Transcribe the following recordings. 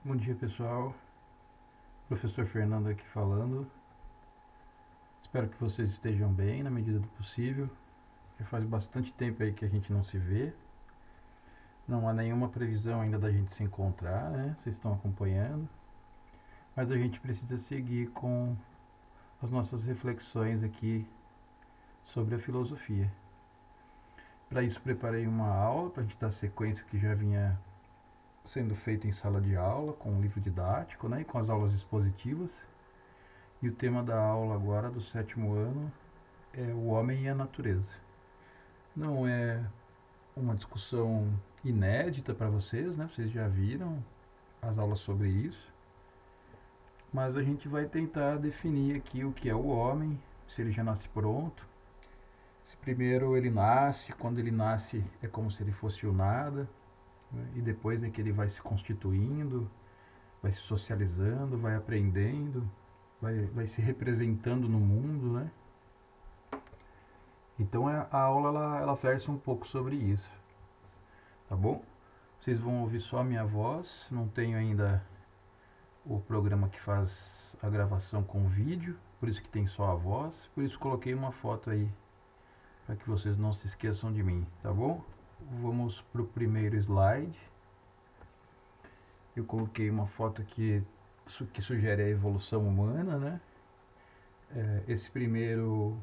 Bom dia, pessoal. Professor Fernando aqui falando. Espero que vocês estejam bem na medida do possível. Já faz bastante tempo aí que a gente não se vê. Não há nenhuma previsão ainda da gente se encontrar, né? Vocês estão acompanhando. Mas a gente precisa seguir com as nossas reflexões aqui sobre a filosofia. Para isso, preparei uma aula para a gente dar sequência que já vinha sendo feito em sala de aula, com o livro didático, né? E com as aulas expositivas. E o tema da aula agora, do sétimo ano, é o homem e a natureza. Não é uma discussão inédita para vocês, né? Vocês já viram as aulas sobre isso, mas a gente vai tentar definir aqui o que é o homem, se ele já nasce pronto, se primeiro ele nasce, quando ele nasce é como se ele fosse o nada, né? E depois é que ele vai se constituindo, vai se socializando, vai aprendendo, vai se representando no mundo, né? Então a aula ela versa um pouco sobre isso, tá bom? Vocês vão ouvir só a minha voz, não tenho ainda o programa que faz a gravação com vídeo, por isso que tem só a voz, por isso coloquei uma foto aí, para que vocês não se esqueçam de mim, tá bom? Vamos para o primeiro slide. Eu coloquei uma foto que sugere a evolução humana, né? Esse primeiro,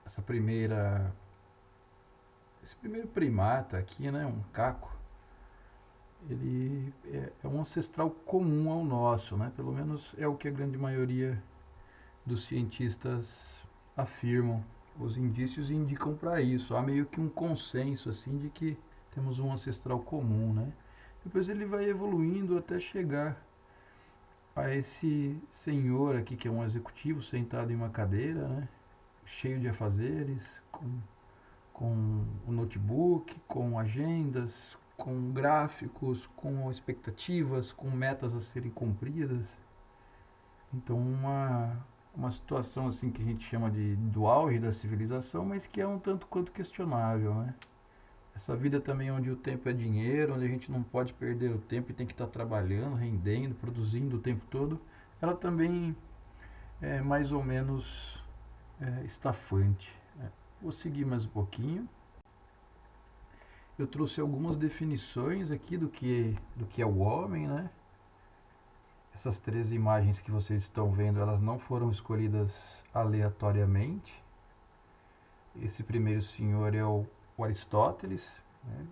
essa primeira, esse primeiro primata aqui, né? Um caco. Ele é um ancestral comum ao nosso, né? Pelo menos é o que a grande maioria dos cientistas afirmam. Os indícios indicam para isso. Há meio que um consenso assim de que temos um ancestral comum, né? Depois ele vai evoluindo até chegar a esse senhor aqui que é um executivo sentado em uma cadeira, né? Cheio de afazeres, com o notebook, com agendas, com gráficos, com expectativas, com metas a serem cumpridas. Então uma situação assim que a gente chama de do auge da civilização, mas que é um tanto quanto questionável, né? Essa vida também onde o tempo é dinheiro, onde a gente não pode perder o tempo e tem que estar trabalhando, rendendo, produzindo o tempo todo, ela também é mais ou menos estafante, né? Vou seguir mais um pouquinho. Eu trouxe algumas definições aqui do que é o homem, né? Essas três imagens que vocês estão vendo, elas não foram escolhidas aleatoriamente. Esse primeiro senhor é o Aristóteles, né?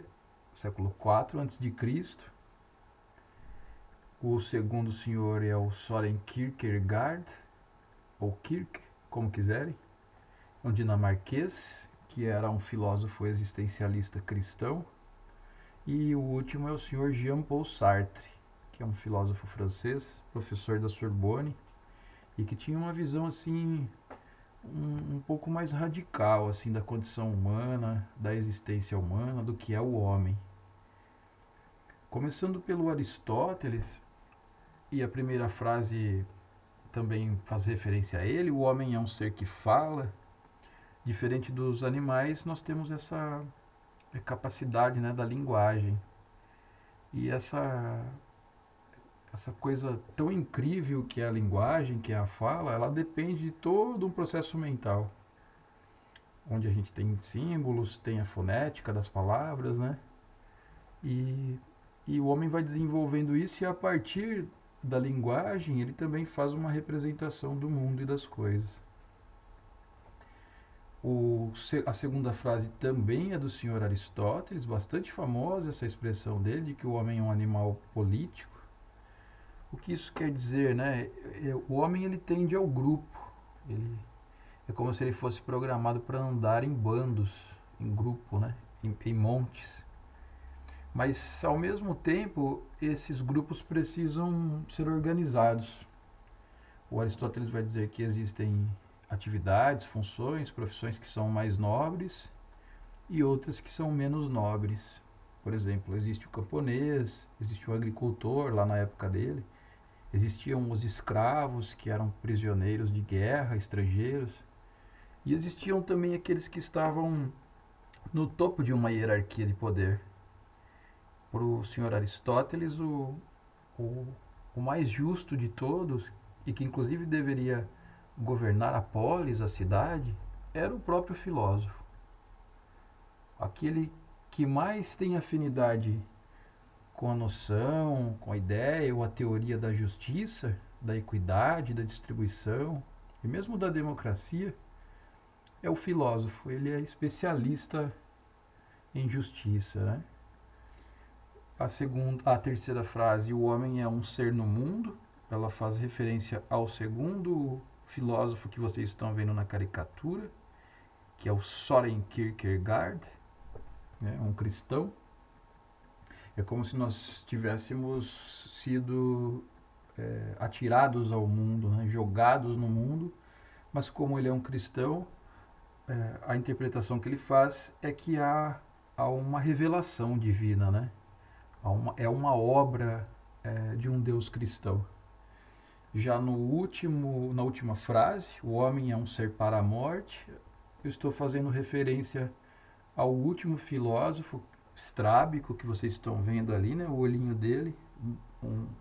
Século IV a.C. O segundo senhor é o Søren Kierkegaard, ou Kirk, como quiserem, um dinamarquês, que era um filósofo existencialista cristão. E o último é o senhor Jean-Paul Sartre, que é um filósofo francês, professor da Sorbonne, e que tinha uma visão assim um pouco mais radical assim da condição humana, da existência humana, do que é o homem. Começando pelo Aristóteles, e a primeira frase também faz referência a ele, o homem é um ser que fala. Diferente dos animais, nós temos essa capacidade, né, da linguagem. E essa coisa tão incrível que é a linguagem, que é a fala, ela depende de todo um processo mental, onde a gente tem símbolos, tem a fonética das palavras, né? E, e o homem vai desenvolvendo isso e a partir da linguagem ele também faz uma representação do mundo e das coisas. A segunda frase também é do senhor Aristóteles, bastante famosa essa expressão dele, de que o homem é um animal político. O que isso quer dizer, né? O homem ele tende ao grupo. Ele é como se ele fosse programado para andar em bandos, em grupo, né? Em montes. Mas ao mesmo tempo, esses grupos precisam ser organizados. O Aristóteles vai dizer que existem atividades, funções, profissões que são mais nobres e outras que são menos nobres. Por exemplo, existe o camponês, existe o agricultor lá na época dele, existiam os escravos, que eram prisioneiros de guerra, estrangeiros, e existiam também aqueles que estavam no topo de uma hierarquia de poder. o senhor Aristóteles, o, o mais justo de todos, e que inclusive deveria governar a polis, a cidade, era o próprio filósofo. Aquele que mais tem afinidade com a noção, com a ideia ou a teoria da justiça, da equidade, da distribuição e mesmo da democracia, é o filósofo. Ele é especialista em justiça, né? A terceira frase, o homem é um ser no mundo, ela faz referência ao segundo filósofo que vocês estão vendo na caricatura, que é o Søren Kierkegaard, né, um cristão. É como se nós tivéssemos sido atirados ao mundo, né, jogados no mundo, mas como ele é um cristão, a interpretação que ele faz é que há uma revelação divina, né? É uma obra de um Deus cristão. Já na última frase, o homem é um ser para a morte, eu estou fazendo referência ao último filósofo estrábico que vocês estão vendo ali, né? O olhinho dele,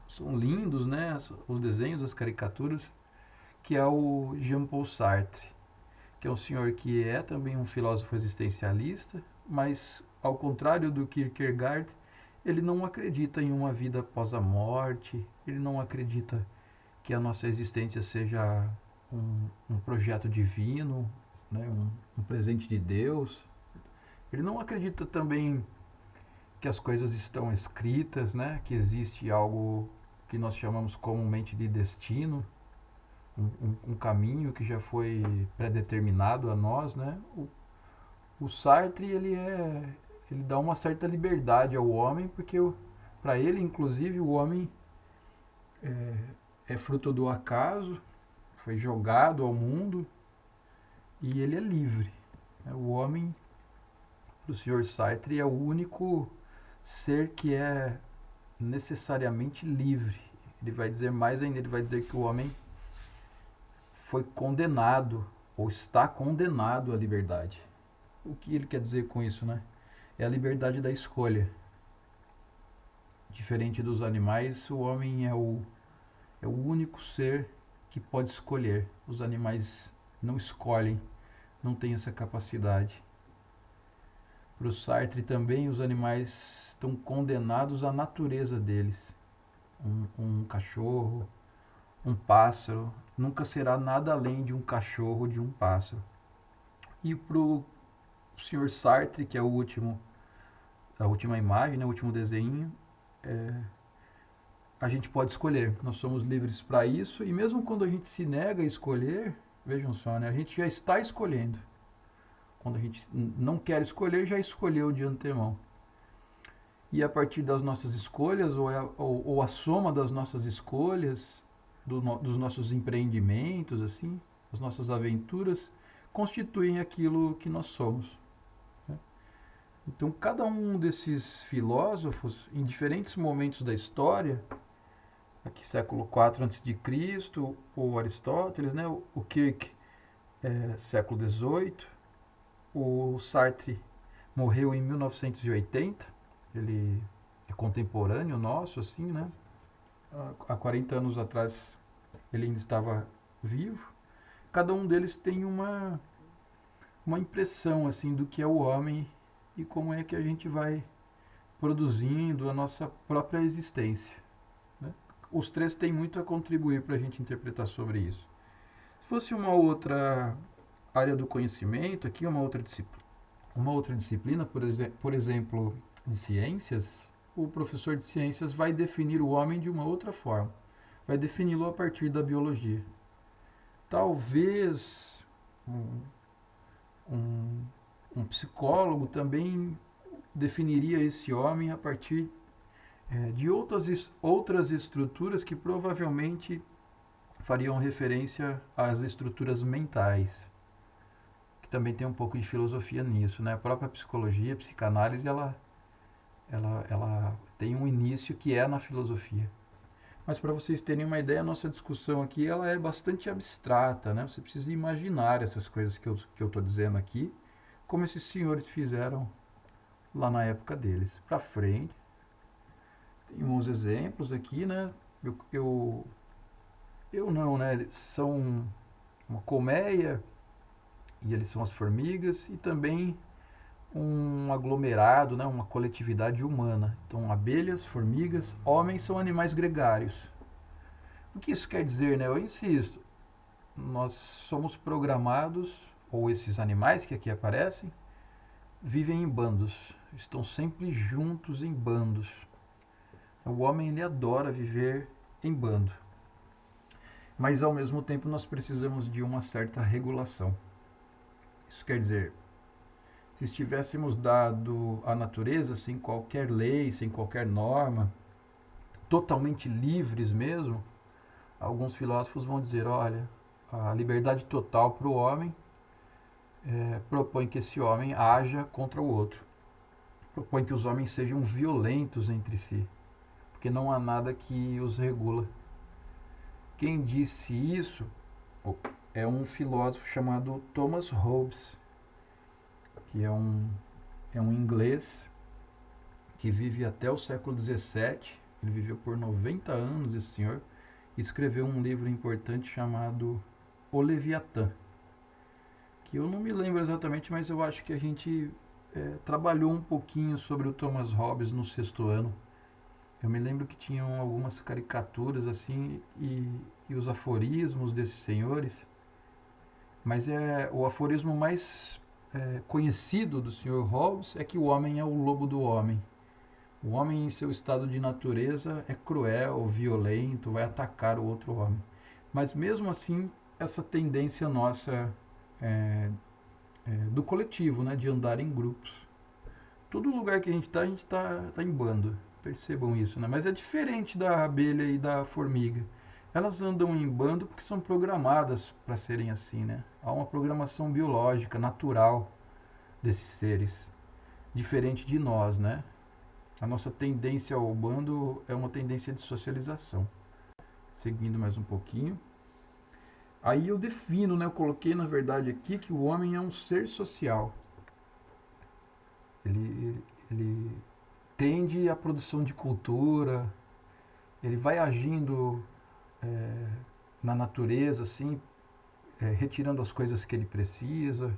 são lindos, né? Os desenhos, as caricaturas, que é o Jean-Paul Sartre, que é um senhor que é também um filósofo existencialista, mas ao contrário do Kierkegaard, ele não acredita em uma vida após a morte, ele não acredita que a nossa existência seja um projeto divino, né? Um presente de Deus. Ele não acredita também que as coisas estão escritas, né? Que existe algo que nós chamamos comumente de destino, um caminho que já foi predeterminado a nós, né? O Sartre, ele dá uma certa liberdade ao homem, porque para ele, inclusive, o homem é fruto do acaso, foi jogado ao mundo e ele é livre. O homem, para o senhor Sartre, é o único ser que é necessariamente livre. Ele vai dizer mais ainda, ele vai dizer que o homem foi condenado ou está condenado à liberdade. O que ele quer dizer com isso, né? É a liberdade da escolha. Diferente dos animais, o homem é o único ser que pode escolher. Os animais não escolhem, não têm essa capacidade. Para o Sartre também, os animais estão condenados à natureza deles. Um cachorro, um pássaro, nunca será nada além de um cachorro ou de um pássaro. E para o Sr. Sartre, que é a última imagem, né, o último desenho, a gente pode escolher. Nós somos livres para isso, e mesmo quando a gente se nega a escolher, vejam só, né, a gente já está escolhendo. Quando a gente não quer escolher, já escolheu de antemão. E a partir das nossas escolhas, ou a soma das nossas escolhas, dos nossos empreendimentos, assim, as nossas aventuras, constituem aquilo que nós somos. Né? Então, cada um desses filósofos, em diferentes momentos da história, aqui século IV a.C., o Aristóteles, né? O Kirk, século XVIII, o Sartre morreu em 1980, ele é contemporâneo nosso, assim, né? Há 40 anos atrás ele ainda estava vivo. Cada um deles tem uma impressão, assim, do que é o homem e como é que a gente vai produzindo a nossa própria existência. Né? Os três têm muito a contribuir para a gente interpretar sobre isso. Se fosse uma outra área do conhecimento, aqui uma outra disciplina, por exemplo, de ciências, o professor de ciências vai definir o homem de uma outra forma. Vai defini-lo a partir da biologia. Talvez um psicólogo também definiria esse homem a partir de outras estruturas que provavelmente fariam referência às estruturas mentais, que também tem um pouco de filosofia nisso, né? A própria psicologia, a psicanálise, ela tem um início que é na filosofia. Mas para vocês terem uma ideia, a nossa discussão aqui ela é bastante abstrata, né? Você precisa imaginar essas coisas que eu estou dizendo aqui, como esses senhores fizeram lá na época deles. Para frente, alguns exemplos aqui, né? Eu não, né? Eles são uma colmeia, e eles são as formigas, e também um aglomerado, né? Uma coletividade humana. Então, abelhas, formigas, homens são animais gregários. O que isso quer dizer, né? Eu insisto, nós somos programados, ou esses animais que aqui aparecem, vivem em bandos, estão sempre juntos em bandos. O homem ele adora viver em bando, mas ao mesmo tempo nós precisamos de uma certa regulação. Isso quer dizer, se estivéssemos dado à natureza sem qualquer lei, sem qualquer norma, totalmente livres mesmo, alguns filósofos vão dizer, olha, a liberdade total para o homem propõe que esse homem haja contra o outro. Propõe que os homens sejam violentos entre si, porque não há nada que os regula. Quem disse isso é um filósofo chamado Thomas Hobbes, que é um inglês que vive até o século XVII. Ele viveu por 90 anos, esse senhor, e escreveu um livro importante chamado O Leviatã, que eu não me lembro exatamente, mas eu acho que a gente trabalhou um pouquinho sobre o Thomas Hobbes no sexto ano. Eu me lembro que tinham algumas caricaturas assim e os aforismos desses senhores, mas o aforismo mais conhecido do Sr. Hobbes é que o homem é o lobo do homem. O homem em seu estado de natureza é cruel, violento, vai atacar o outro homem. Mas mesmo assim, essa tendência nossa do coletivo, né, de andar em grupos. Todo lugar que a gente tá em bando. Percebam isso, né? Mas é diferente da abelha e da formiga. Elas andam em bando porque são programadas para serem assim, né? Há uma programação biológica, natural desses seres, diferente de nós, né? A nossa tendência ao bando é uma tendência de socialização. Seguindo mais um pouquinho. Aí eu defino, né? Eu coloquei na verdade aqui que o homem é um ser social. Ele tende à produção de cultura, ele vai agindo na natureza, assim, retirando as coisas que ele precisa.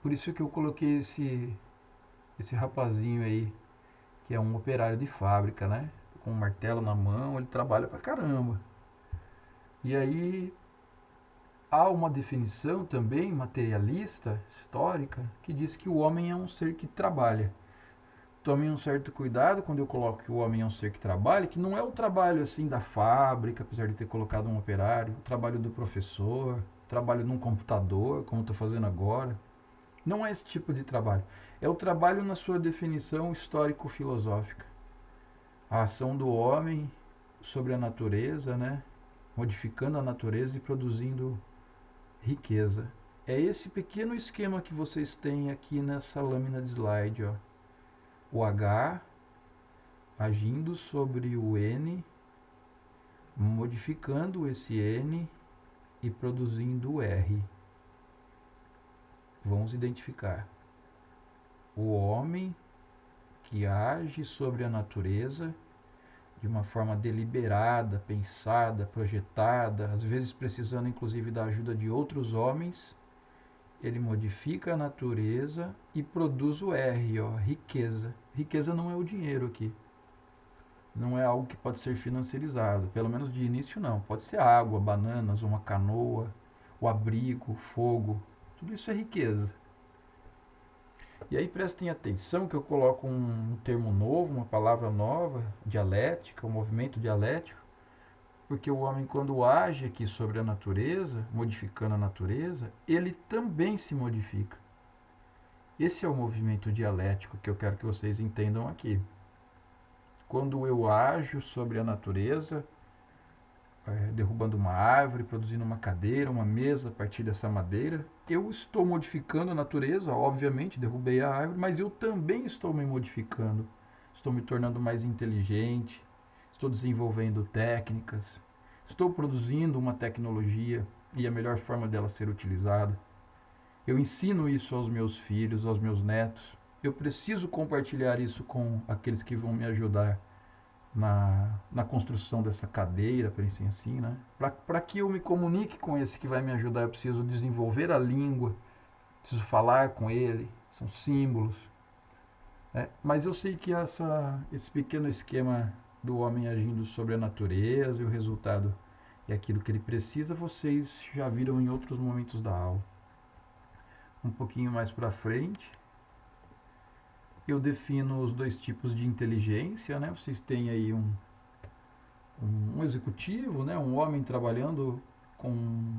Por isso que eu coloquei esse rapazinho aí, que é um operário de fábrica, né? Com um martelo na mão, ele trabalha pra caramba. E aí há uma definição também materialista, histórica, que diz que o homem é um ser que trabalha. Tomem um certo cuidado quando eu coloco que o homem é um ser que trabalha, que não é o trabalho assim da fábrica, apesar de ter colocado um operário, o trabalho do professor, o trabalho num computador, como estou fazendo agora. Não é esse tipo de trabalho. É o trabalho na sua definição histórico-filosófica. A ação do homem sobre a natureza, né? Modificando a natureza e produzindo riqueza. É esse pequeno esquema que vocês têm aqui nessa lâmina de slide, ó. O H agindo sobre o N, modificando esse N e produzindo o R. Vamos identificar. O homem que age sobre a natureza de uma forma deliberada, pensada, projetada, às vezes precisando inclusive da ajuda de outros homens, ele modifica a natureza e produz o R, ó, riqueza. Riqueza não é o dinheiro aqui. Não é algo que pode ser financiarizado, pelo menos de início não. Pode ser água, bananas, uma canoa, o abrigo, o fogo, tudo isso é riqueza. E aí prestem atenção que eu coloco um termo novo, uma palavra nova, dialética, um movimento dialético, porque o homem, quando age aqui sobre a natureza, modificando a natureza, ele também se modifica. Esse é o movimento dialético que eu quero que vocês entendam aqui. Quando eu ajo sobre a natureza, derrubando uma árvore, produzindo uma cadeira, uma mesa a partir dessa madeira, eu estou modificando a natureza, obviamente, derrubei a árvore, mas eu também estou me modificando. Estou me tornando mais inteligente, estou desenvolvendo técnicas, estou produzindo uma tecnologia e a melhor forma dela ser utilizada. Eu ensino isso aos meus filhos, aos meus netos. Eu preciso compartilhar isso com aqueles que vão me ajudar na construção dessa cadeira, pensem assim, né? Para que eu me comunique com esse que vai me ajudar, eu preciso desenvolver a língua, preciso falar com ele, são símbolos. Mas eu sei que esse pequeno esquema do homem agindo sobre a natureza e o resultado é aquilo que ele precisa, vocês já viram em outros momentos da aula. Um pouquinho mais para frente, eu defino os dois tipos de inteligência, né? Vocês têm aí um executivo, né? Um homem trabalhando com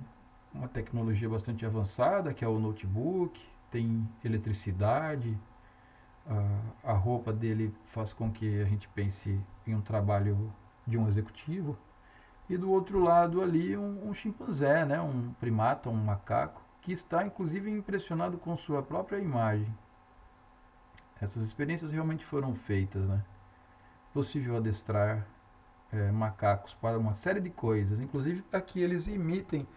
uma tecnologia bastante avançada, que é o notebook, tem eletricidade, a roupa dele faz com que a gente pense em um trabalho de um executivo. E do outro lado ali um chimpanzé, né? Um primata, um macaco, que está inclusive impressionado com sua própria imagem. Essas experiências realmente foram feitas, né? Possível adestrar macacos para uma série de coisas, inclusive para que eles imitem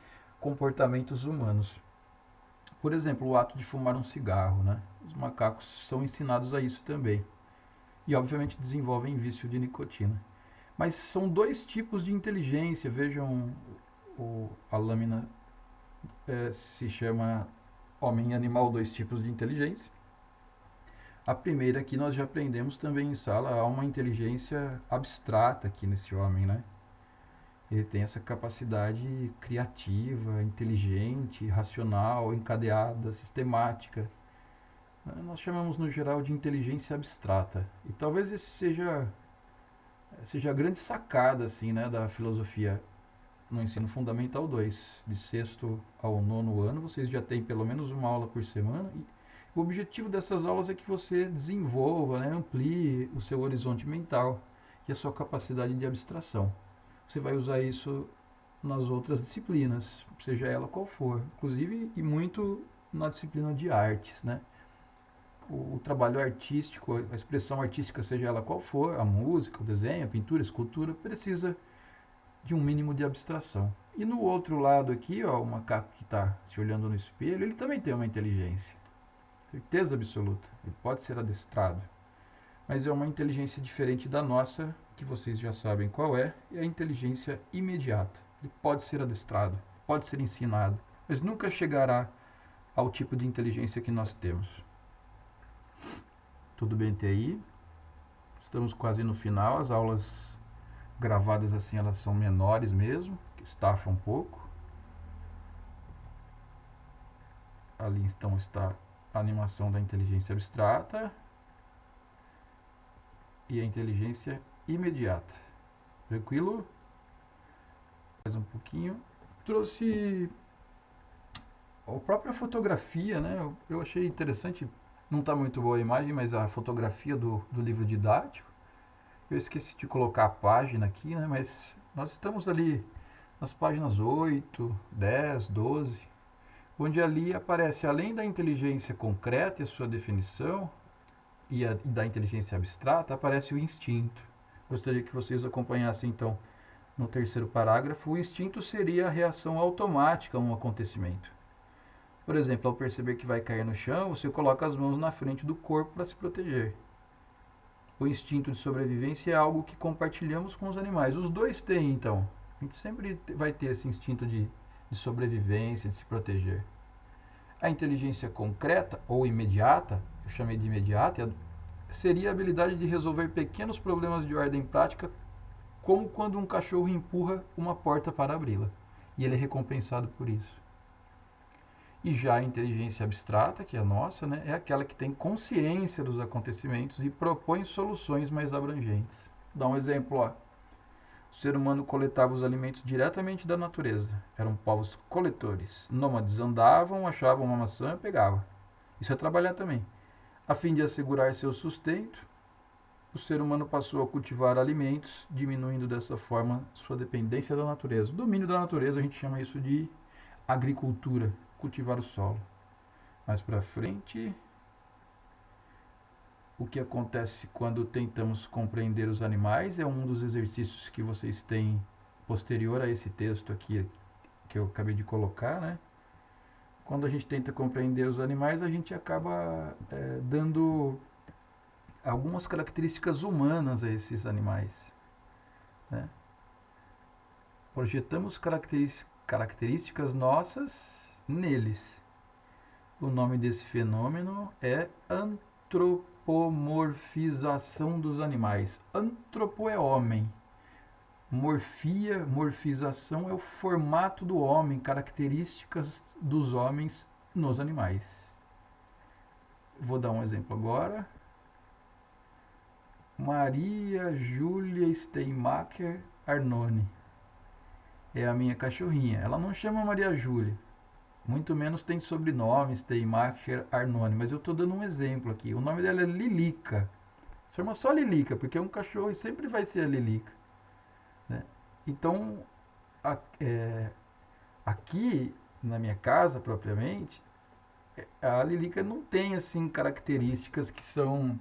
comportamentos humanos. Por exemplo, o ato de fumar um cigarro, né? Os macacos são ensinados a isso também. E obviamente desenvolvem vício de nicotina. Mas são dois tipos de inteligência. Vejam, a lâmina se chama Homem e Animal, dois tipos de inteligência. A primeira que nós já aprendemos também em sala, há uma inteligência abstrata aqui nesse homem, né? Ele tem essa capacidade criativa, inteligente, racional, encadeada, sistemática. Nós chamamos no geral de inteligência abstrata. E talvez esse seja a grande sacada assim, né, da filosofia no ensino fundamental 2, de sexto ao nono ano, vocês já têm pelo menos uma aula por semana. E o objetivo dessas aulas é que você desenvolva, né, amplie o seu horizonte mental e a sua capacidade de abstração. Você vai usar isso nas outras disciplinas, seja ela qual for, inclusive e muito na disciplina de artes, né? O trabalho artístico, a expressão artística, seja ela qual for, a música, o desenho, a pintura, a escultura, precisa de um mínimo de abstração. E no outro lado aqui, ó, o macaco que está se olhando no espelho, ele também tem uma inteligência. Certeza absoluta. Ele pode ser adestrado. Mas é uma inteligência diferente da nossa, que vocês já sabem qual é a inteligência imediata. Ele pode ser adestrado, pode ser ensinado, mas nunca chegará ao tipo de inteligência que nós temos. Tudo bem até aí? Estamos quase no final. As aulas gravadas assim, elas são menores mesmo, que estafa um pouco. Ali então está a animação da inteligência abstrata e a inteligência imediata. Tranquilo? Mais um pouquinho. Trouxe a própria fotografia, né? Eu achei interessante, não está muito boa a imagem, mas a fotografia do livro didático. Eu esqueci de colocar a página aqui, né? Mas nós estamos ali nas páginas 8, 10, 12, onde ali aparece, além da inteligência concreta e a sua definição, e da inteligência abstrata, aparece o instinto. Gostaria que vocês acompanhassem, então, no terceiro parágrafo. O instinto seria a reação automática a um acontecimento. Por exemplo, ao perceber que vai cair no chão, você coloca as mãos na frente do corpo para se proteger. O instinto de sobrevivência é algo que compartilhamos com os animais. Os dois têm, então. A gente sempre vai ter esse instinto de sobrevivência, de se proteger. A inteligência concreta ou imediata, eu chamei de imediata, seria a habilidade de resolver pequenos problemas de ordem prática, como quando um cachorro empurra uma porta para abri-la, e ele é recompensado por isso. E já a inteligência abstrata, que é a nossa, né, é aquela que tem consciência dos acontecimentos e propõe soluções mais abrangentes. Vou dar um exemplo, ó. O ser humano coletava os alimentos diretamente da natureza. Eram povos coletores. Nômades andavam, achavam uma maçã e pegavam. Isso é trabalhar também. A fim de assegurar seu sustento, o ser humano passou a cultivar alimentos, diminuindo dessa forma sua dependência da natureza. O domínio da natureza, a gente chama isso de agricultura, cultivar o solo. Mais para frente, o que acontece quando tentamos compreender os animais é um dos exercícios que vocês têm posterior a esse texto aqui que eu acabei de colocar, né? Quando a gente tenta compreender os animais, a gente acaba dando algumas características humanas a esses animais. né? Projetamos características nossas neles. O nome desse fenômeno é antropomorfização dos animais. Antropo é homem. Morfização é o formato do homem, características dos homens nos animais. Vou dar um exemplo agora. Maria Júlia Steinmacher Arnone é a minha cachorrinha. Ela não chama Maria Júlia, muito menos tem sobrenome Steinmacher Arnone, mas eu estou dando um exemplo aqui. O nome dela é Lilica. Chama só Lilica, porque é um cachorro e sempre vai ser a Lilica, né? Então, aqui na minha casa propriamente, a Lilica não tem assim características que são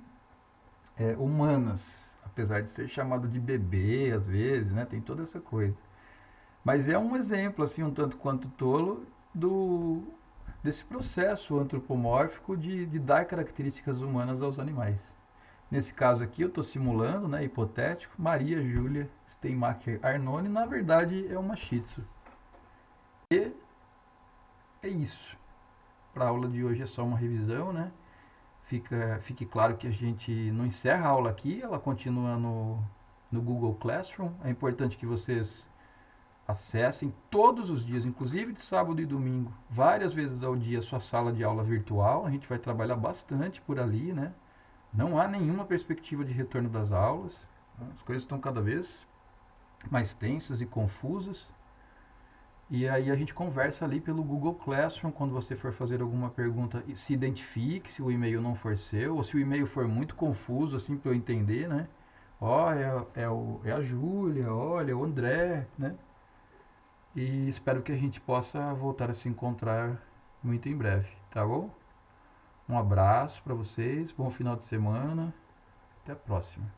humanas, apesar de ser chamado de bebê às vezes, né? Tem toda essa coisa. Mas é um exemplo assim um tanto quanto tolo desse processo antropomórfico de dar características humanas aos animais. Nesse caso aqui eu estou simulando, né, hipotético, Maria Júlia Steinmacher Arnone, na verdade é uma Shih Tzu. E é isso. Para a aula de hoje é só uma revisão, né? Fique claro que a gente não encerra a aula aqui, ela continua no Google Classroom. É importante que vocês acessem todos os dias, inclusive de sábado e domingo, várias vezes ao dia, a sua sala de aula virtual. A gente vai trabalhar bastante por ali, né? Não há nenhuma perspectiva de retorno das aulas. As coisas estão cada vez mais tensas e confusas. E aí a gente conversa ali pelo Google Classroom. Quando você for fazer alguma pergunta, se identifique se o e-mail não for seu, ou se o e-mail for muito confuso, assim, para eu entender, né? Ó, é a Júlia, olha, é o André, né? E espero que a gente possa voltar a se encontrar muito em breve, tá bom? Um abraço para vocês, bom final de semana, até a próxima.